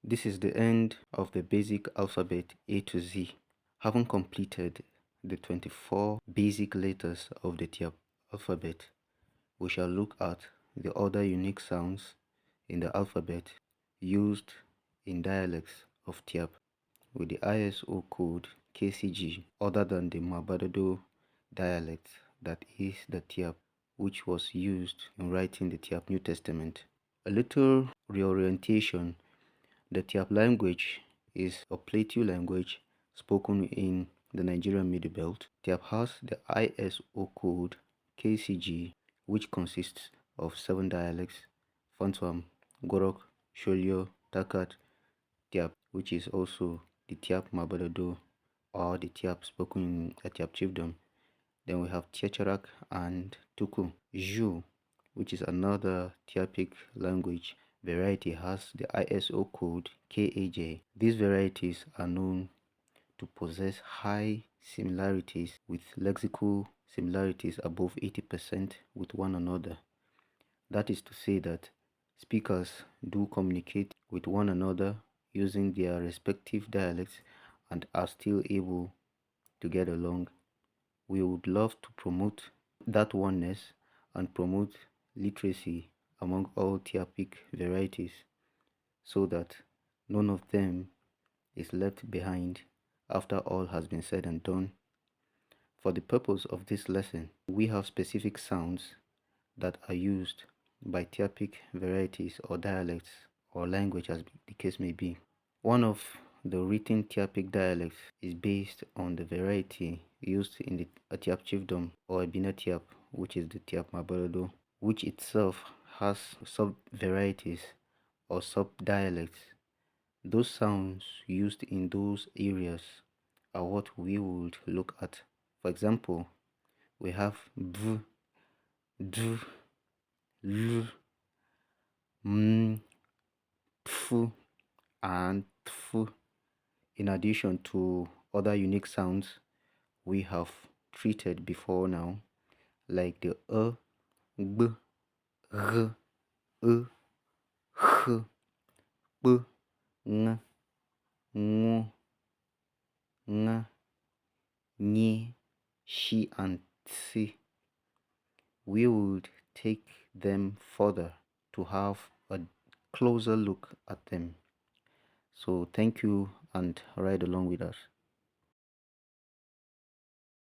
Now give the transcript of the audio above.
This is the end of the basic alphabet A to Z. Having completed the 24 basic letters of the Tyap alphabet, we shall look at the other unique sounds in the alphabet used in dialects of Tyap with the ISO code KCG other than the Maba dialect, that is the Tyap, which was used in writing the Tyap New Testament. A little reorientation. The Tyap language is a Plateau language spoken in the Nigerian Middle Belt. Tyap has the ISO code KCG, which consists of 7 dialects: Fantswam, Gworog, Sholyio, Takad, Tyap, which is also the Tyap Maba or the Tyap spoken in a Tyap chiefdom. Then we have Tyecharak and Tyuku. Which is another Tyapic language variety, has the ISO code KAJ. These varieties are known to possess high similarities, with lexical similarities above 80% with one another. That is to say that speakers do communicate with one another using their respective dialects and are still able to get along. We would love to promote that oneness and promote literacy among all Tyapic varieties so that none of them is left behind after all has been said and done. For the purpose of this lesson, we have specific sounds that are used by Tyapic varieties or dialects or language, as the case may be. One of the written Tyapic dialects is based on the variety used in the Tyap chiefdom or Ebina Tyap, which is the Tyap Maba, which itself has sub-varieties or sub-dialects. Those sounds used in those areas are what we would look at. For example, we have v, d, l, m, pf, and tf. In addition to other unique sounds we have treated before now, like the b, r, h, p, ng, ng, ng, ny, shi, and tsi. We would take them further to have a closer look at them. So thank you and ride along with us.